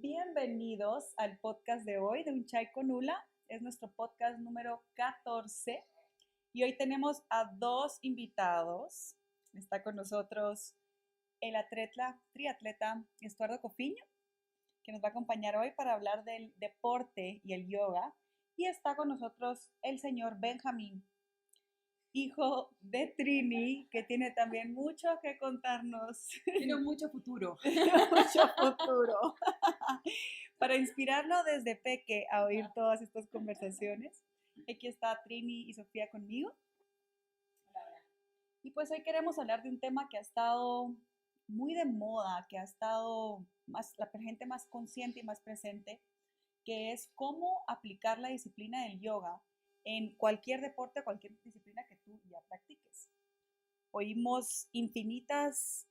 Bienvenidos al podcast de hoy de Un Chai con Ula. Es nuestro podcast número 14 y hoy tenemos a dos invitados. Está con nosotros el triatleta Estuardo Cofiño, que nos va a acompañar hoy para hablar del deporte y el yoga. Y está con nosotros el señor Benjamín, hijo de Trini, que tiene también mucho que contarnos. Tiene mucho futuro. Mucho futuro. Para inspirarlo desde peque a oír todas estas conversaciones. Aquí está Trini y Sofía conmigo. Y pues hoy queremos hablar de un tema que ha estado muy de moda, que ha estado la gente más consciente y más presente, que es cómo aplicar la disciplina del yoga en cualquier deporte, cualquier disciplina que tú ya practiques. Oímos infinitos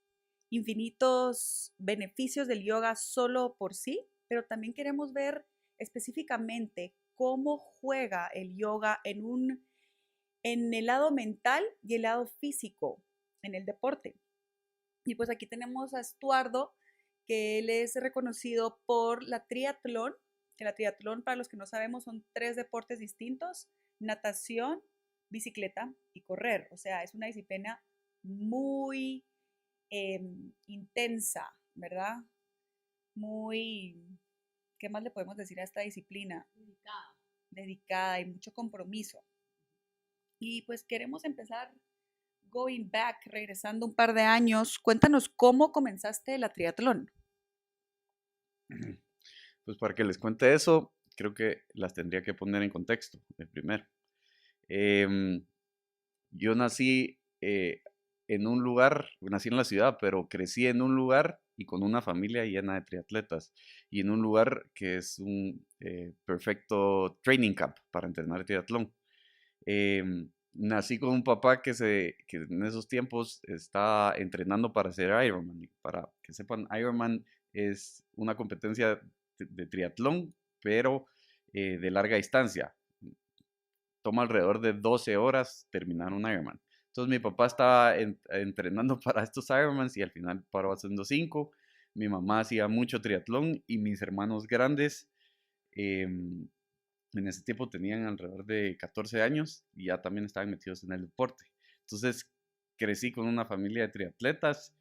beneficios del yoga solo por sí, pero también queremos ver específicamente cómo juega el yoga en el lado mental y el lado físico en el deporte. Y pues aquí tenemos a Estuardo, que él es reconocido por la triatlón, que la triatlón, para los que no sabemos, son 3 deportes distintos: natación, bicicleta y correr. O sea, es una disciplina muy intensa, ¿verdad? Muy, ¿qué más le podemos decir a esta disciplina? Dedicada y mucho compromiso. Y pues queremos empezar going back, regresando un par de años. Cuéntanos cómo comenzaste la triatlón. Pues para que les cuente eso, creo que las tendría que poner en contexto, de primero. Yo nací en un lugar, nací en la ciudad, pero crecí en un lugar y con una familia llena de triatletas. Y en un lugar que es un perfecto training camp para entrenar triatlón. Nací con un papá que en esos tiempos estaba entrenando para hacer Ironman. Para que sepan, Ironman es una competencia de triatlón, pero de larga distancia. Toma alrededor de 12 horas terminar un Ironman. Entonces mi papá estaba entrenando para estos Ironmans y al final paró haciendo 5. Mi mamá hacía mucho triatlón y mis hermanos grandes en ese tiempo tenían alrededor de 14 años y ya también estaban metidos en el deporte. Entonces crecí con una familia de triatletas.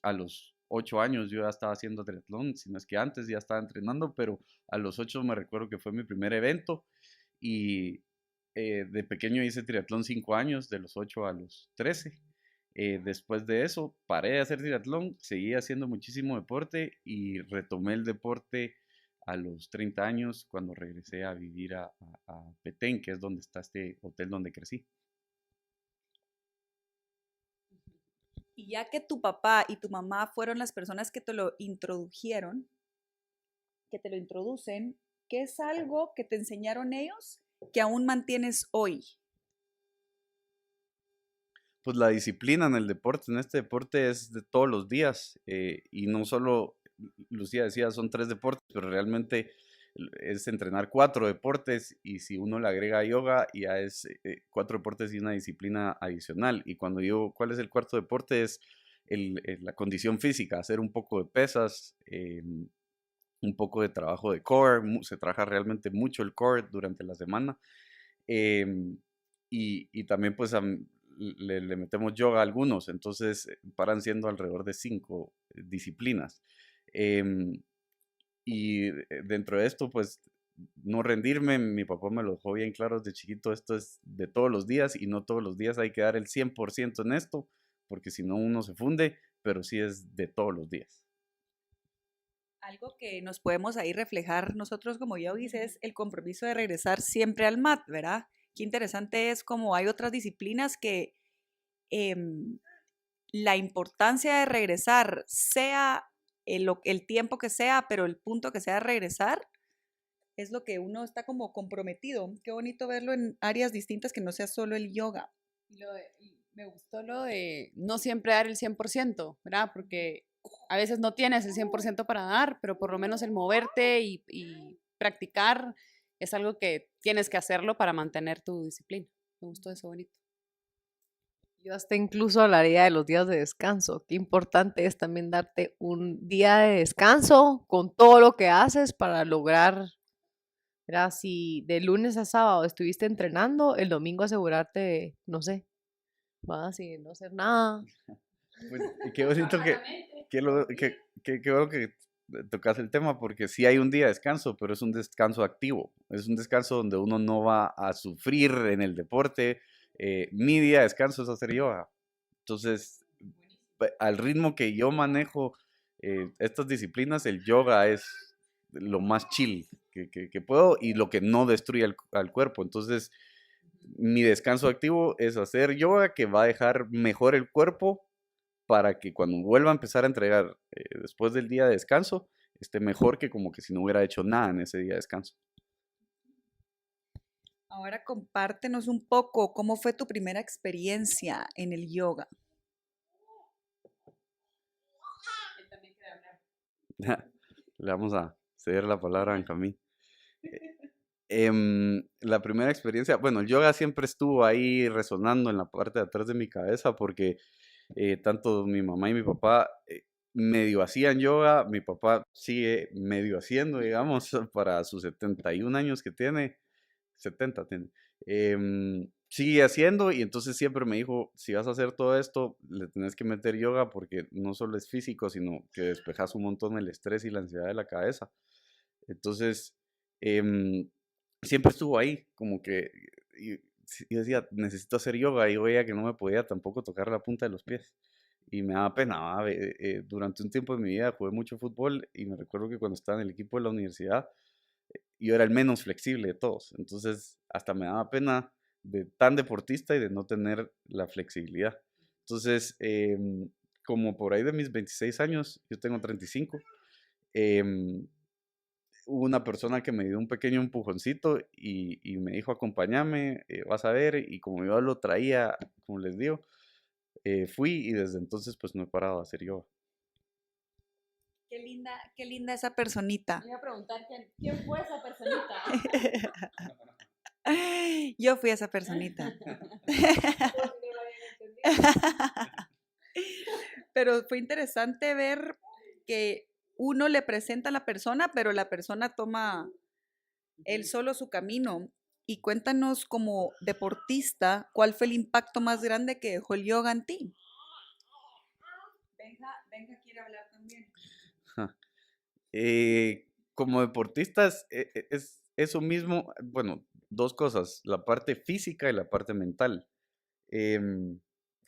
A los 8 años yo ya estaba haciendo triatlón, si no es que antes ya estaba entrenando, pero a los 8 me recuerdo que fue mi primer evento y de pequeño hice triatlón 5 años, de los 8 a los 13. Después de eso paré de hacer triatlón, seguí haciendo muchísimo deporte y retomé el deporte a los 30 años cuando regresé a vivir a Petén, que es donde está este hotel donde crecí. Y ya que tu papá y tu mamá fueron las personas que te lo introdujeron, que te lo introducen, ¿qué es algo que te enseñaron ellos que aún mantienes hoy? Pues la disciplina en el deporte, en este deporte es de todos los días y no solo, Lucía decía, son 3 deportes, pero realmente es entrenar 4 deportes y si uno le agrega yoga ya es 4 deportes y una disciplina adicional. Y cuando digo cuál es el cuarto deporte es la condición física, hacer un poco de pesas, un poco de trabajo de core, se trabaja realmente mucho el core durante la semana. Y también pues le metemos yoga a algunos, entonces paran siendo alrededor de 5 disciplinas. Y dentro de esto pues no rendirme, mi papá me lo dejó bien claro desde chiquito, esto es de todos los días y no todos los días hay que dar el 100% en esto, porque si no uno se funde, pero sí es de todos los días. Algo que nos podemos ahí reflejar nosotros como yogis es el compromiso de regresar siempre al mat, ¿verdad? Qué interesante es como hay otras disciplinas que la importancia de regresar, sea el tiempo que sea, pero el punto que sea regresar, es lo que uno está como comprometido. Qué bonito verlo en áreas distintas que no sea solo el yoga. Y me gustó lo de no siempre dar el 100%, ¿verdad? Porque a veces no tienes el 100% para dar, pero por lo menos el moverte y practicar es algo que tienes que hacerlo para mantener tu disciplina. Me gustó eso bonito. Yo hasta incluso hablaría de los días de descanso. Qué importante es también darte un día de descanso con todo lo que haces para lograr, ¿verdad? Si de lunes a sábado estuviste entrenando, el domingo asegurarte, no sé, vas y no hacer nada. Pues, y qué bonito qué bueno que tocas el tema, porque sí hay un día de descanso, pero es un descanso activo, es un descanso donde uno no va a sufrir en el deporte. Mi día de descanso es hacer yoga. Entonces, al ritmo que yo manejo estas disciplinas, el yoga es lo más chill que puedo y lo que no destruye al cuerpo. Entonces, mi descanso activo es hacer yoga que va a dejar mejor el cuerpo para que cuando vuelva a empezar a entregar después del día de descanso, esté mejor que como que si no hubiera hecho nada en ese día de descanso. Ahora compártenos un poco cómo fue tu primera experiencia en el yoga. Él también quiere hablar. Le vamos a ceder la palabra a Benjamín. La primera experiencia, bueno, el yoga siempre estuvo ahí resonando en la parte de atrás de mi cabeza porque tanto mi mamá y mi papá medio hacían yoga, mi papá sigue medio haciendo, digamos, para sus 71 años que tiene, 70 tiene, sigue haciendo y entonces siempre me dijo, si vas a hacer todo esto, le tenés que meter yoga porque no solo es físico, sino que despejas un montón el estrés y la ansiedad de la cabeza. Entonces, em, siempre estuvo ahí, como que yo decía, necesito hacer yoga y yo veía que no me podía tampoco tocar la punta de los pies. Y me daba pena, ¿va? Durante un tiempo de mi vida jugué mucho fútbol y me recuerdo que cuando estaba en el equipo de la universidad, yo era el menos flexible de todos. Entonces, hasta me daba pena de tan deportista y de no tener la flexibilidad. Entonces, como por ahí de mis 26 años, yo tengo 35, em, hubo una persona que me dio un pequeño empujoncito y me dijo, acompáñame, vas a ver, y como yo lo traía, como les digo, fui y desde entonces pues no he parado de hacer yoga. Qué linda esa personita. Me iba a preguntar quién fue esa personita. Yo fui esa personita. Pero fue interesante ver que uno le presenta a la persona, pero la persona toma él solo su camino. Y cuéntanos como deportista, ¿cuál fue el impacto más grande que dejó el yoga en ti? Benja quiere hablar también. Como deportistas es eso mismo, bueno, dos cosas, la parte física y la parte mental. Em,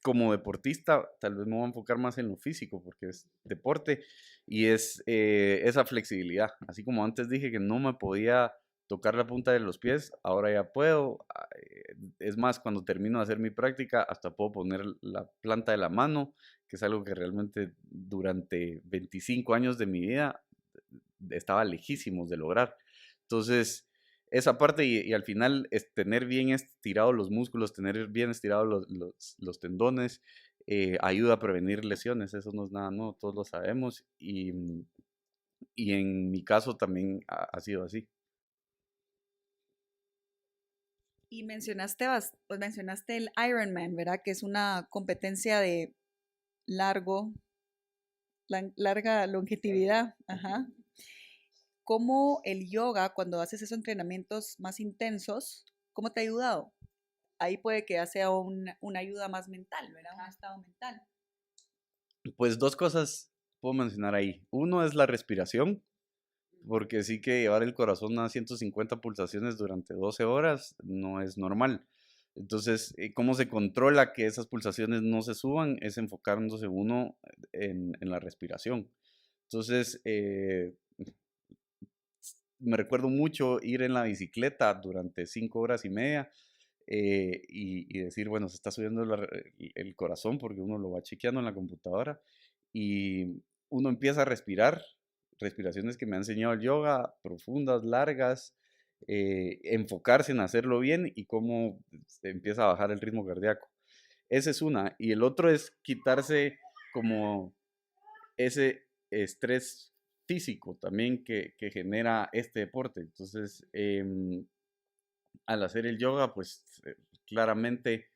Como deportista, tal vez me voy a enfocar más en lo físico porque es deporte y es esa flexibilidad. Así como antes dije que no me podía tocar la punta de los pies, ahora ya puedo. Es más, cuando termino de hacer mi práctica, hasta puedo poner la planta de la mano, que es algo que realmente durante 25 años de mi vida estaba lejísimos de lograr. Entonces, esa parte y al final es tener bien estirados los músculos, tener bien estirados los tendones, ayuda a prevenir lesiones, eso no es nada nuevo, todos lo sabemos y en mi caso también ha sido así. Y pues mencionaste el Ironman, ¿verdad? Que es una competencia de larga longevidad. Ajá. ¿Cómo el yoga, cuando haces esos entrenamientos más intensos, cómo te ha ayudado? Ahí puede que sea una ayuda más mental, ¿verdad? Un estado mental. Pues dos cosas puedo mencionar ahí. Uno es la respiración, porque sí que llevar el corazón a 150 pulsaciones durante 12 horas no es normal. Entonces, ¿cómo se controla que esas pulsaciones no se suban? Es enfocándose uno en la respiración. Entonces, me recuerdo mucho ir en la bicicleta durante 5 horas y media y decir, bueno, se está subiendo el corazón porque uno lo va chequeando en la computadora y uno empieza a respirar, respiraciones que me ha enseñado el yoga, profundas, largas, enfocarse en hacerlo bien y cómo se empieza a bajar el ritmo cardíaco. Esa es una. Y el otro es quitarse como ese estrés físico también que genera este deporte. Entonces, al hacer el yoga, pues claramente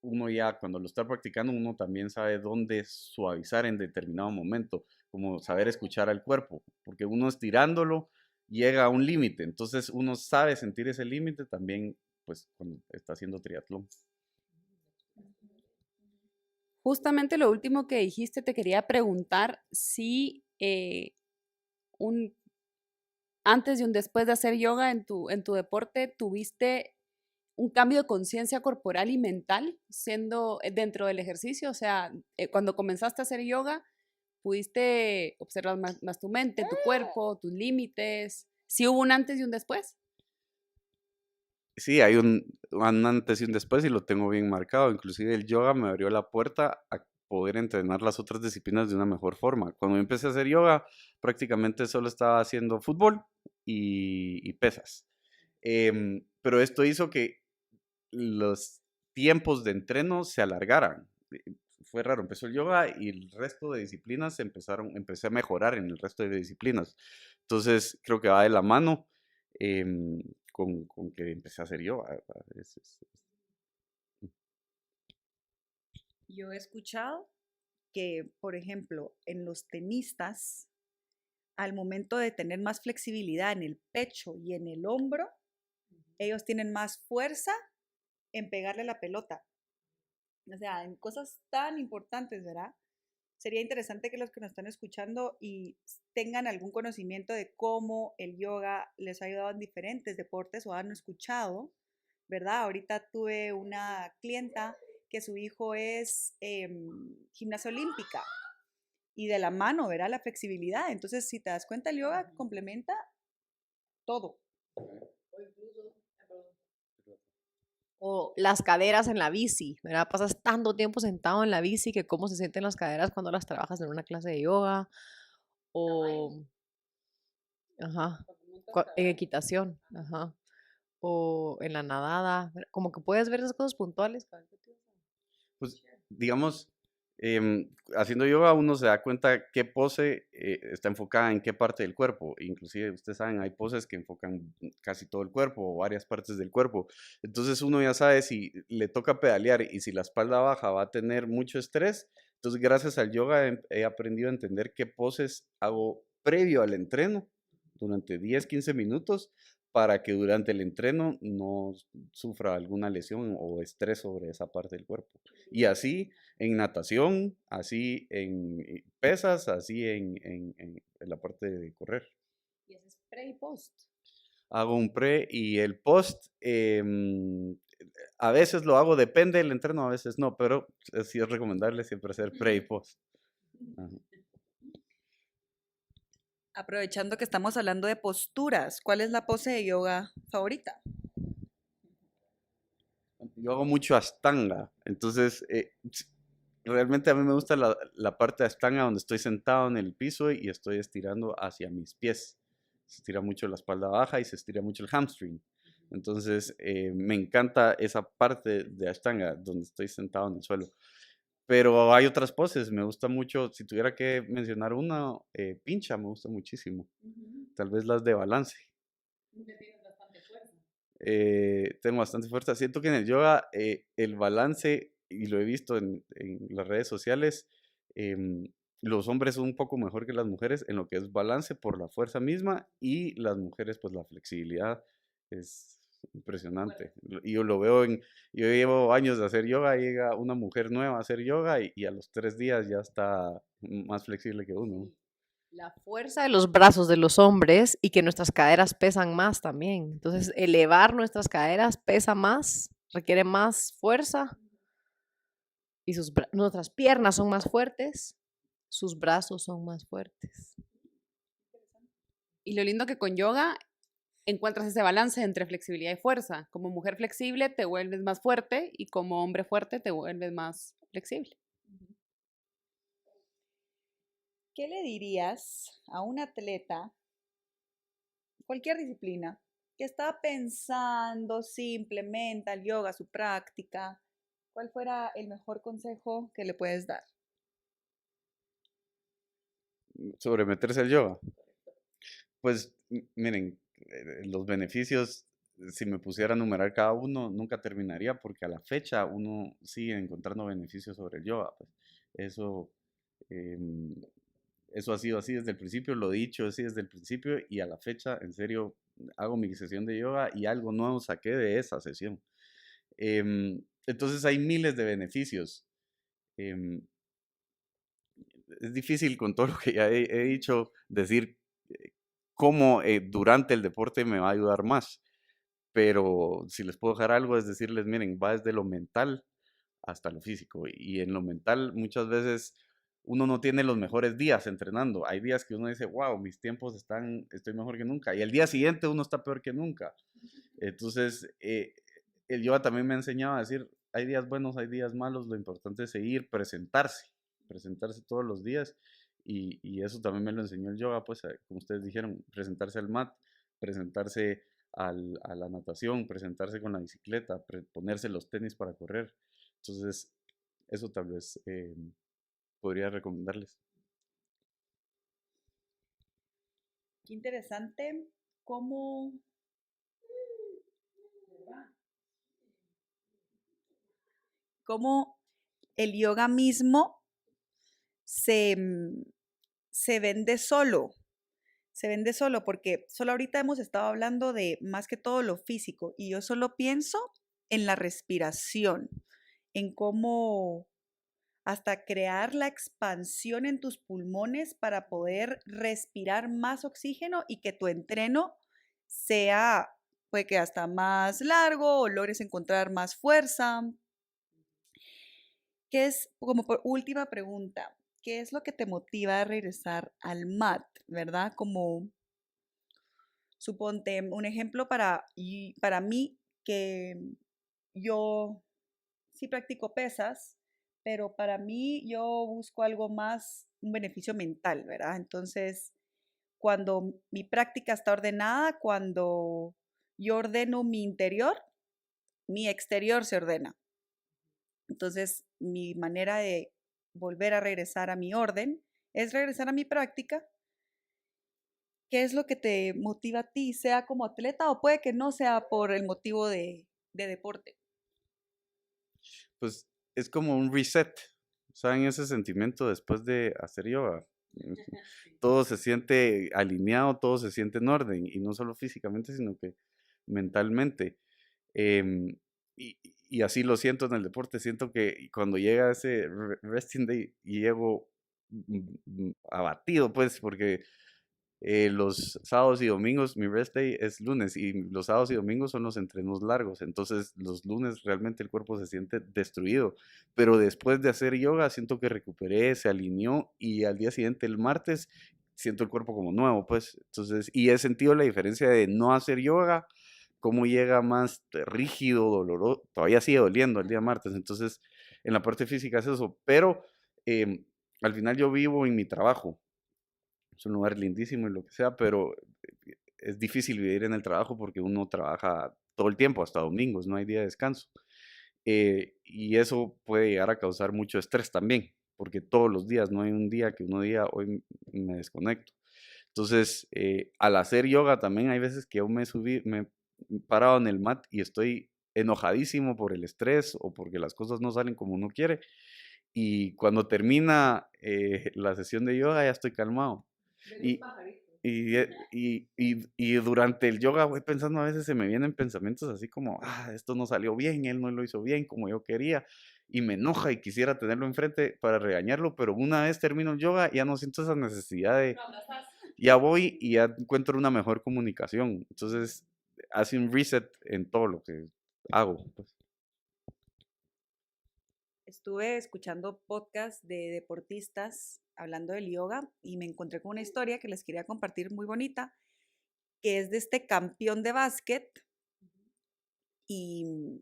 uno ya cuando lo está practicando, uno también sabe dónde suavizar en determinado momento, como saber escuchar al cuerpo, porque uno estirándolo llega a un límite, entonces uno sabe sentir ese límite también, pues cuando está haciendo triatlón. Justamente lo último que dijiste, te quería preguntar si un antes y un después de hacer yoga en tu deporte, ¿tuviste un cambio de conciencia corporal y mental siendo dentro del ejercicio? O sea, cuando comenzaste a hacer yoga, ¿pudiste observar más tu mente, tu cuerpo, tus límites? ¿Sí hubo un antes y un después? Sí, hay un antes y un después y lo tengo bien marcado. Inclusive el yoga me abrió la puerta a poder entrenar las otras disciplinas de una mejor forma. Cuando yo empecé a hacer yoga, prácticamente solo estaba haciendo fútbol y pesas. Pero esto hizo que los tiempos de entreno se alargaran. Fue raro, empezó el yoga y el resto de disciplinas empecé a mejorar en el resto de disciplinas. Entonces, creo que va de la mano em, con que empecé a hacer yoga, ¿verdad? Yo he escuchado que, por ejemplo, en los tenistas, al momento de tener más flexibilidad en el pecho y en el hombro, ellos tienen más fuerza en pegarle la pelota. O sea, en cosas tan importantes, ¿verdad? Sería interesante que los que nos están escuchando y tengan algún conocimiento de cómo el yoga les ha ayudado en diferentes deportes o han escuchado, ¿verdad? Ahorita tuve una clienta que su hijo es gimnasia olímpica y de la mano, ¿verdad? La flexibilidad. Entonces, si te das cuenta, el yoga complementa todo. O las caderas en la bici, ¿verdad? Pasas tanto tiempo sentado en la bici que cómo se sienten las caderas cuando las trabajas en una clase de yoga o, ajá, en equitación, ajá, o en la nadada, como que puedes ver esas cosas puntuales. Pues, digamos, haciendo yoga uno se da cuenta qué pose está enfocada en qué parte del cuerpo. Inclusive, ustedes saben, hay poses que enfocan casi todo el cuerpo o varias partes del cuerpo. Entonces uno ya sabe si le toca pedalear y si la espalda baja va a tener mucho estrés. Entonces, gracias al yoga he aprendido a entender qué poses hago previo al entreno durante 10, 15 minutos para que durante el entreno no sufra alguna lesión o estrés sobre esa parte del cuerpo. Y así en natación, así en pesas, así en la parte de correr. Y ese es pre y post. Hago un pre y el post, a veces lo hago, depende del entreno, a veces no, pero sí es recomendable siempre hacer pre y post. Ajá. Aprovechando que estamos hablando de posturas, ¿cuál es la pose de yoga favorita? Yo hago mucho Ashtanga, entonces realmente a mí me gusta la parte de Ashtanga donde estoy sentado en el piso y estoy estirando hacia mis pies. Se estira mucho la espalda baja y se estira mucho el hamstring. Entonces me encanta esa parte de Ashtanga donde estoy sentado en el suelo. Pero hay otras poses, me gusta mucho, si tuviera que mencionar una, pincha me gusta muchísimo. Tal vez las de balance. Tengo bastante fuerza. Siento que en el yoga el balance, y lo he visto en las redes sociales, em, los hombres son un poco mejor que las mujeres en lo que es balance por la fuerza misma y las mujeres pues la flexibilidad es impresionante. Y yo lo veo yo llevo años de hacer yoga, llega una mujer nueva a hacer yoga y a los 3 días ya está más flexible que uno. La fuerza de los brazos de los hombres y que nuestras caderas pesan más también. Entonces, elevar nuestras caderas pesa más, requiere más fuerza y nuestras piernas son más fuertes, sus brazos son más fuertes. Y lo lindo que con yoga encuentras ese balance entre flexibilidad y fuerza. Como mujer flexible te vuelves más fuerte y como hombre fuerte te vuelves más flexible. ¿Qué le dirías a un atleta, cualquier disciplina, que está pensando si implementa el yoga, su práctica? ¿Cuál fuera el mejor consejo que le puedes dar? Sobre meterse al yoga. Pues miren, los beneficios si me pusiera a numerar cada uno, nunca terminaría porque a la fecha uno sigue encontrando beneficios sobre el yoga. Pues. Eso, em, eso ha sido así desde el principio, lo he dicho así desde el principio y a la fecha, en serio, hago mi sesión de yoga y algo nuevo saqué de esa sesión. Entonces hay miles de beneficios. Em, es difícil con todo lo que ya he dicho decir cómo durante el deporte me va a ayudar más. Pero si les puedo dejar algo es decirles, miren, va desde lo mental hasta lo físico. Y en lo mental muchas veces uno no tiene los mejores días entrenando. Hay días que uno dice, wow, mis tiempos estoy mejor que nunca. Y el día siguiente uno está peor que nunca. Entonces, el yoga también me ha enseñado a decir, hay días buenos, hay días malos, lo importante es seguir, presentarse todos los días. Y eso también me lo enseñó el yoga, pues, como ustedes dijeron, presentarse al mat, presentarse a la natación, presentarse con la bicicleta, ponerse los tenis para correr. Entonces, eso tal vez podría recomendarles. Qué interesante cómo, cómo el yoga mismo se, se vende solo. Se vende solo porque solo ahorita hemos estado hablando de más que todo lo físico y yo solo pienso en la respiración, en cómo hasta crear la expansión en tus pulmones para poder respirar más oxígeno y que tu entreno sea, puede que hasta más largo o logres encontrar más fuerza. ¿Qué es, como por última pregunta, qué es lo que te motiva a regresar al mat, verdad? Como, suponte, un ejemplo para mí que yo sí practico pesas, pero para mí yo busco algo más, un beneficio mental, ¿verdad? Entonces, cuando mi práctica está ordenada, cuando yo ordeno mi interior, mi exterior se ordena. Entonces, mi manera de volver a regresar a mi orden es regresar a mi práctica. ¿Qué es lo que te motiva a ti, sea como atleta o puede que no sea por el motivo de deporte? Pues es como un reset, ¿saben? Ese sentimiento después de hacer yoga. Todo se siente alineado, todo se siente en orden, y no solo físicamente, sino que mentalmente. Em, y, y así lo siento en el deporte, siento que cuando llega ese resting day y llego abatido, pues, porque los sábados y domingos, mi rest day es lunes y los sábados y domingos son los entrenos largos, entonces los lunes realmente el cuerpo se siente destruido, pero después de hacer yoga siento que recuperé, se alineó y al día siguiente, el martes, siento el cuerpo como nuevo, pues, entonces, y he sentido la diferencia de no hacer yoga, cómo llega más rígido, doloroso, todavía sigue doliendo el día martes, entonces en la parte física es eso, pero al final yo vivo en mi trabajo, es un lugar lindísimo y lo que sea, pero es difícil vivir en el trabajo porque uno trabaja todo el tiempo, hasta domingos, no hay día de descanso. Y eso puede llegar a causar mucho estrés también, porque todos los días no hay un día que uno diga, hoy me desconecto. Entonces, al hacer yoga también hay veces que yo me he parado en el mat y estoy enojadísimo por el estrés o porque las cosas no salen como uno quiere. Y cuando termina la sesión de yoga ya estoy calmado. Y, y durante el yoga voy pensando, a veces se me vienen pensamientos así como, esto no salió bien, él no lo hizo bien como yo quería, y me enoja y quisiera tenerlo enfrente para regañarlo, pero una vez termino el yoga ya no siento esa necesidad de, ya voy y ya encuentro una mejor comunicación. Entonces, hace un reset en todo lo que hago. Pues. Estuve escuchando podcasts de deportistas hablando del yoga y me encontré con una historia que les quería compartir muy bonita, que es de este campeón de básquet y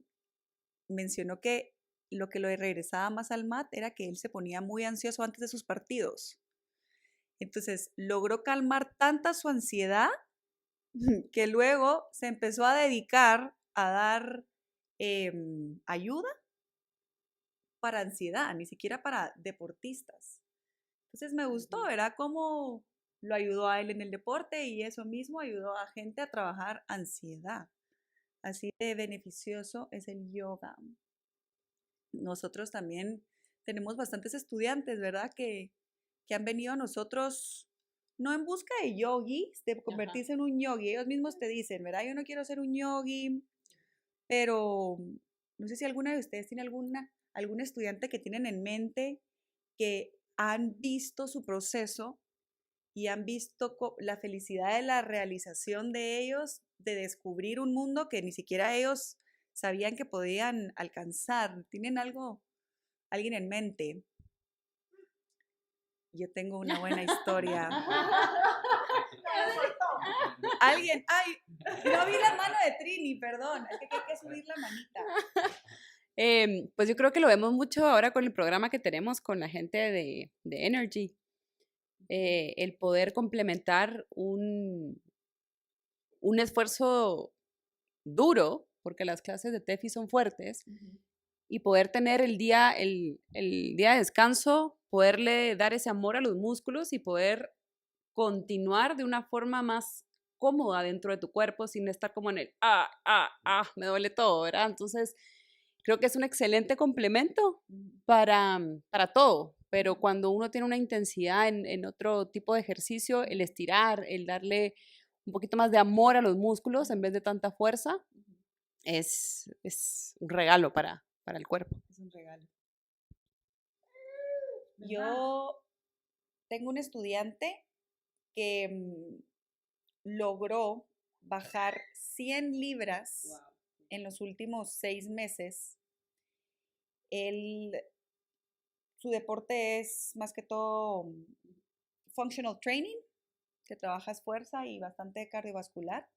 mencionó que lo regresaba más al mat era que él se ponía muy ansioso antes de sus partidos. Entonces logró calmar tanta su ansiedad que luego se empezó a dedicar a dar ayuda para ansiedad, ni siquiera para deportistas. Entonces me gustó, ¿verdad? Cómo lo ayudó a él en el deporte y eso mismo ayudó a gente a trabajar ansiedad. así de beneficioso es el yoga. Nosotros también tenemos bastantes estudiantes, ¿verdad? Que han venido a nosotros no en busca de yogis, de convertirse en un yogi. Ellos mismos te dicen, ¿verdad? Yo no quiero ser un yogi, pero no sé si alguna de ustedes tiene algún estudiante que tienen en mente que han visto su proceso y han visto la felicidad de la realización de ellos, de descubrir un mundo que ni siquiera ellos sabían que podían alcanzar. ¿Tienen alguien en mente? Yo tengo una buena historia. Alguien, ay, no vi la mano de Trini, perdón, es que hay que subir la manita. Pues yo creo que lo vemos mucho ahora con el programa que tenemos con la gente de Energy. El poder complementar un esfuerzo duro, porque las clases de TEFI son fuertes, y poder tener el día de descanso, poderle dar ese amor a los músculos y poder continuar de una forma más cómoda dentro de tu cuerpo sin estar como en el me duele todo, ¿verdad? Entonces, creo que es un excelente complemento para todo, pero cuando uno tiene una intensidad en otro tipo de ejercicio, el estirar, el darle un poquito más de amor a los músculos en vez de tanta fuerza, es un regalo para el cuerpo. Es un regalo. Yo tengo un estudiante que logró bajar 100 libras en los últimos 6 meses. Su deporte es más que todo functional training, que trabajas fuerza y bastante cardiovascular.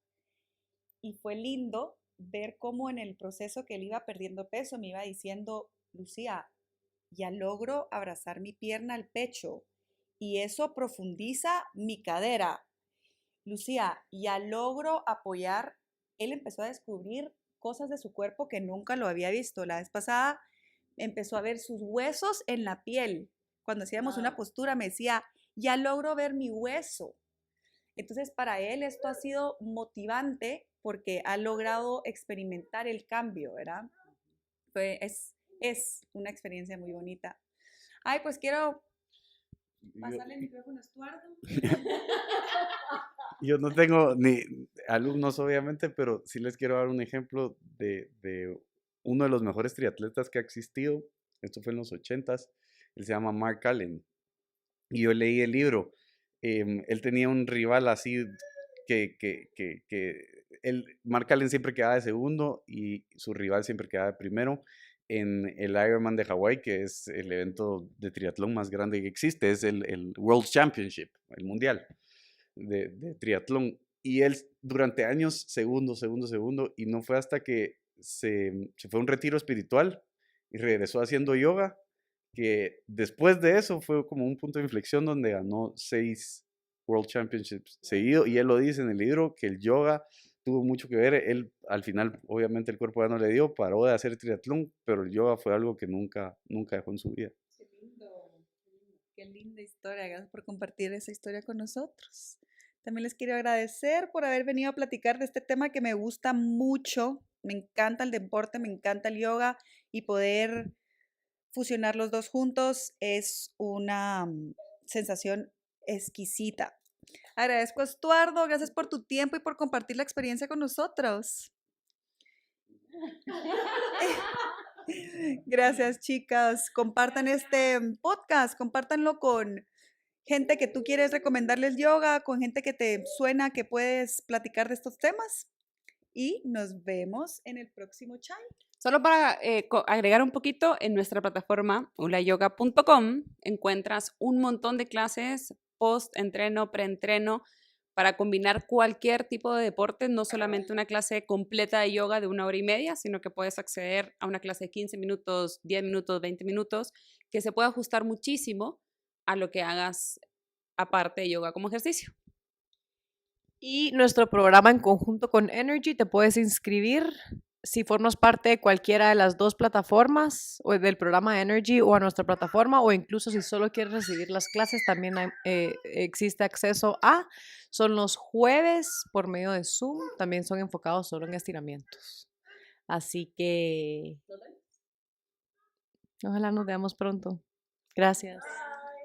Y fue lindo ver cómo en el proceso que él iba perdiendo peso me iba diciendo, Lucía, ya logro abrazar mi pierna al pecho y eso profundiza mi cadera. Lucía, ya logro apoyar. Él empezó a descubrir cosas de su cuerpo que nunca lo había visto. La vez pasada empezó a ver sus huesos en la piel. Cuando hacíamos una postura me decía, ya logro ver mi hueso. Entonces para él esto ha sido motivante porque ha logrado experimentar el cambio, ¿verdad? Es una experiencia muy bonita. Ay, pues quiero pasarle el micrófono a Estuardo. Yo no tengo ni alumnos, obviamente, pero sí les quiero dar un ejemplo de uno de los mejores triatletas que ha existido. Esto fue en los 80s. Él se llama Mark Allen. Y yo leí el libro. Él tenía un rival así Mark Allen siempre quedaba de segundo y su rival siempre quedaba de primero en el Ironman de Hawái, que es el evento de triatlón más grande que existe. Es el World Championship, el mundial de triatlón. Y él durante años, segundo, y no fue hasta que se fue a un retiro espiritual y regresó haciendo yoga, que después de eso fue como un punto de inflexión donde ganó 6 World Championships seguidos. Y él lo dice en el libro que el yoga tuvo mucho que ver. Él al final, obviamente el cuerpo ya no le dio, paró de hacer triatlón, pero el yoga fue algo que nunca dejó en su vida. Qué lindo, qué linda historia. Gracias por compartir esa historia con nosotros. También les quiero agradecer por haber venido a platicar de este tema que me gusta mucho. Me encanta el deporte, me encanta el yoga y poder fusionar los dos juntos es una sensación exquisita. Agradezco a Estuardo, gracias por tu tiempo y por compartir la experiencia con nosotros. Gracias, chicas. Compartan este podcast, compártanlo con gente que tú quieres recomendarles yoga, con gente que te suena que puedes platicar de estos temas. Y nos vemos en el próximo chai. Solo para agregar un poquito, en nuestra plataforma ulayoga.com encuentras un montón de clases post-entreno, pre-entreno, para combinar cualquier tipo de deporte, no solamente una clase completa de yoga de 1 hora y media, sino que puedes acceder a una clase de 15 minutos, 10 minutos, 20 minutos, que se puede ajustar muchísimo a lo que hagas aparte de yoga como ejercicio. Y nuestro programa en conjunto con Energy, te puedes inscribir si formas parte de cualquiera de las dos plataformas o del programa Energy o a nuestra plataforma, o incluso si solo quieres recibir las clases, también existe acceso a. Son los jueves por medio de Zoom, también son enfocados solo en estiramientos. Así que ojalá nos veamos pronto. Gracias.